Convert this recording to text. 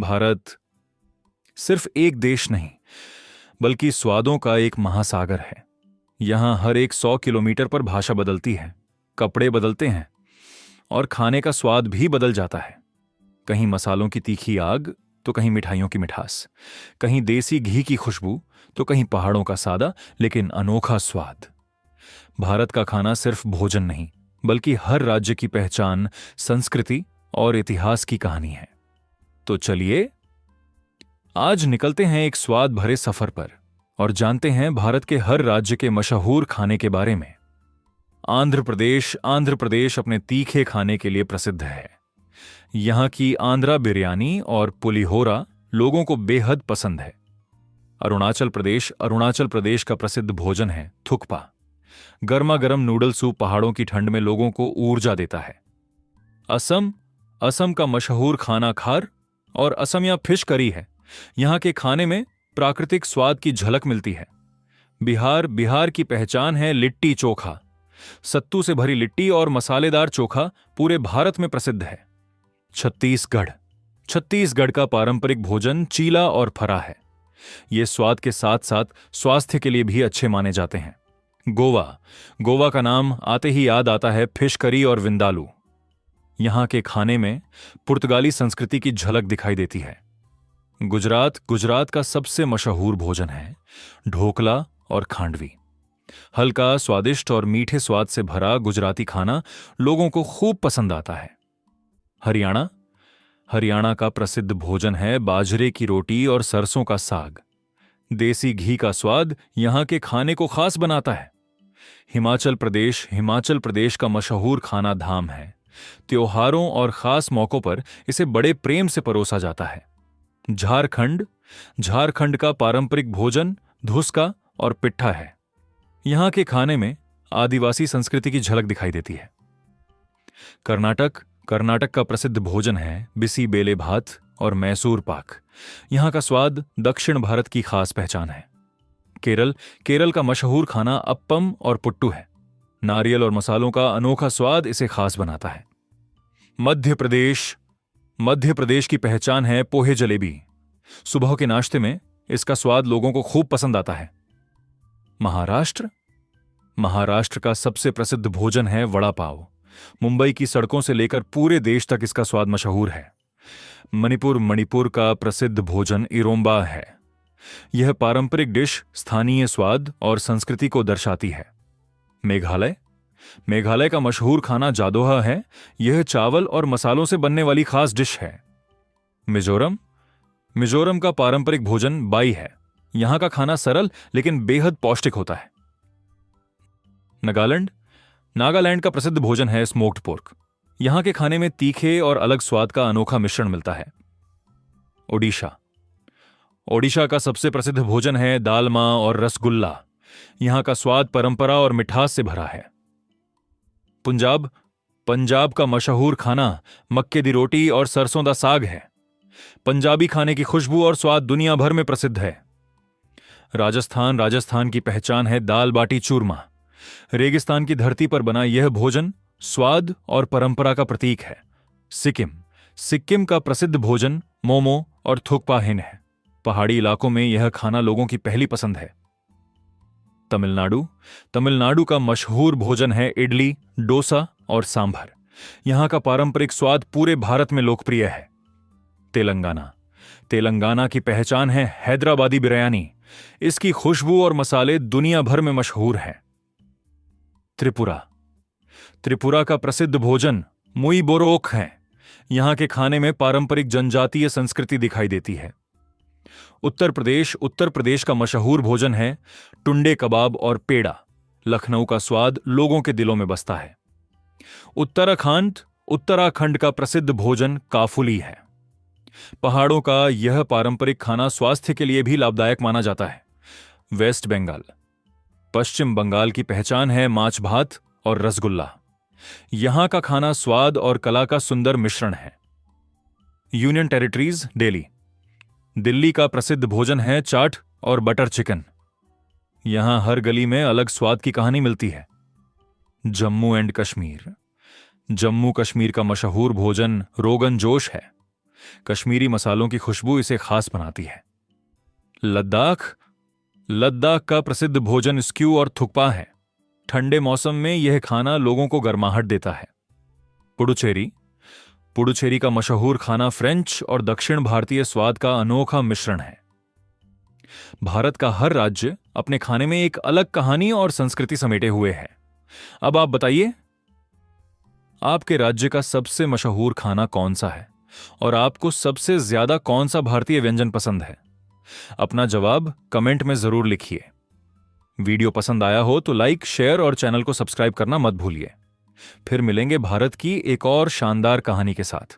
भारत सिर्फ एक देश नहीं, बल्कि स्वादों का एक महासागर है। यहाँ हर एक 100 किलोमीटर पर भाषा बदलती है, कपड़े बदलते हैं और खाने का स्वाद भी बदल जाता है। कहीं मसालों की तीखी आग तो कहीं मिठाइयों की मिठास, कहीं देसी घी की खुशबू तो कहीं पहाड़ों का सादा लेकिन अनोखा स्वाद। भारत का खाना सिर्फ भोजन नहीं, बल्कि हर राज्य की पहचान, संस्कृति और इतिहास की कहानी है। तो चलिए आज निकलते हैं एक स्वाद भरे सफर पर और जानते हैं भारत के हर राज्य के मशहूर खाने के बारे में। आंध्र प्रदेश अपने तीखे खाने के लिए प्रसिद्ध है। यहाँ की आंध्रा बिरयानी और पुलिहोरा लोगों को बेहद पसंद है। अरुणाचल प्रदेश का प्रसिद्ध भोजन है थुक्पा। गर्मा गर्म नूडल सूप पहाड़ों की ठंड में लोगों को ऊर्जा देता है। असम का मशहूर खाना खार और असमिया फिश करी है। यहाँ के खाने में प्राकृतिक स्वाद की झलक मिलती है। बिहार की पहचान है लिट्टी चोखा। सत्तू से भरी लिट्टी और मसालेदार चोखा पूरे भारत में प्रसिद्ध है। छत्तीसगढ़ का पारंपरिक भोजन चीला और फरा है। ये स्वाद के साथ साथ स्वास्थ्य के लिए भी अच्छे माने जाते हैं। गोवा का नाम आते ही याद आता है फिश करी और विंदालू। यहाँ के खाने में पुर्तगाली संस्कृति की झलक दिखाई देती है। गुजरात का सबसे मशहूर भोजन है ढोकला और खांडवी। हल्का, स्वादिष्ट और मीठे स्वाद से भरा गुजराती खाना लोगों को खूब पसंद आता है। हरियाणा का प्रसिद्ध भोजन है बाजरे की रोटी और सरसों का साग। देसी घी का स्वाद यहाँ के खाने को खास बनाता है। हिमाचल प्रदेश का मशहूर खाना धाम है। त्योहारों और खास मौकों पर इसे बड़े प्रेम से परोसा जाता है। झारखंड का पारंपरिक भोजन धुसका और पिट्ठा है। यहाँ के खाने में आदिवासी संस्कृति की झलक दिखाई देती है। कर्नाटक का प्रसिद्ध भोजन है बिसी बेले भात और मैसूर पाक। यहाँ का स्वाद दक्षिण भारत की खास पहचान है। केरल का मशहूर खाना अप्पम और पुट्टू है। नारियल और मसालों का अनोखा स्वाद इसे खास बनाता है। मध्य प्रदेश की पहचान है पोहे जलेबी। सुबह के नाश्ते में इसका स्वाद लोगों को खूब पसंद आता है। महाराष्ट्र का सबसे प्रसिद्ध भोजन है वड़ा पाव। मुंबई की सड़कों से लेकर पूरे देश तक इसका स्वाद मशहूर है। मणिपुर का प्रसिद्ध भोजन इरोम्बा है। यह पारंपरिक डिश स्थानीय स्वाद और संस्कृति को दर्शाती है। मेघालय का मशहूर खाना जादोहा है। यह चावल और मसालों से बनने वाली खास डिश है। मिजोरम का पारंपरिक भोजन बाई है। यहां का खाना सरल लेकिन बेहद पौष्टिक होता है। नागालैंड का प्रसिद्ध भोजन है स्मोक्ड पोर्क। यहां के खाने में तीखे और अलग स्वाद का अनोखा मिश्रण मिलता है। ओडिशा का सबसे प्रसिद्ध भोजन है दालमा और रसगुल्ला। यहां का स्वाद परंपरा और मिठास से भरा है। पंजाब का मशहूर खाना मक्के दी रोटी और सरसों दा साग है। पंजाबी खाने की खुशबू और स्वाद दुनिया भर में प्रसिद्ध है। राजस्थान की पहचान है दाल बाटी चूरमा। रेगिस्तान की धरती पर बना यह भोजन स्वाद और परंपरा का प्रतीक है। सिक्किम का प्रसिद्ध भोजन मोमो और थुक्पा हिन है। पहाड़ी इलाकों में यह खाना लोगों की पहली पसंद है। तमिलनाडु का मशहूर भोजन है इडली, डोसा और सांभर। यहां का पारंपरिक स्वाद पूरे भारत में लोकप्रिय है। तेलंगाना की पहचान है हैदराबादी बिरयानी। इसकी खुशबू और मसाले दुनिया भर में मशहूर हैं। त्रिपुरा का प्रसिद्ध भोजन मुई बोरोक है। यहां के खाने में पारंपरिक जनजातीय संस्कृति दिखाई देती है। उत्तर प्रदेश का मशहूर भोजन है टुंडे कबाब और पेड़ा। लखनऊ का स्वाद लोगों के दिलों में बसता है। उत्तराखंड का प्रसिद्ध भोजन काफुली है। पहाड़ों का यह पारंपरिक खाना स्वास्थ्य के लिए भी लाभदायक माना जाता है। पश्चिम बंगाल की पहचान है माछ भात और रसगुल्ला। यहां का खाना स्वाद और कला का सुंदर मिश्रण है। यूनियन टेरिटरीज दिल्ली का प्रसिद्ध भोजन है चाट और बटर चिकन। यहां हर गली में अलग स्वाद की कहानी मिलती है। जम्मू कश्मीर का मशहूर भोजन रोगन जोश है। कश्मीरी मसालों की खुशबू इसे खास बनाती है। लद्दाख लद्दाख का प्रसिद्ध भोजन स्क्यू और थुक्पा है। ठंडे मौसम में यह खाना लोगों को गर्माहट देता है। पुडुचेरी पुडुचेरी का मशहूर खाना फ्रेंच और दक्षिण भारतीय स्वाद का अनोखा मिश्रण है। भारत का हर राज्य अपने खाने में एक अलग कहानी और संस्कृति समेटे हुए है। अब आप बताइए, आपके राज्य का सबसे मशहूर खाना कौन सा है और आपको सबसे ज्यादा कौन सा भारतीय व्यंजन पसंद है? अपना जवाब कमेंट में जरूर लिखिए। वीडियो पसंद आया हो तो लाइक, शेयर और चैनल को सब्सक्राइब करना मत भूलिए। फिर मिलेंगे भारत की एक और शानदार कहानी के साथ।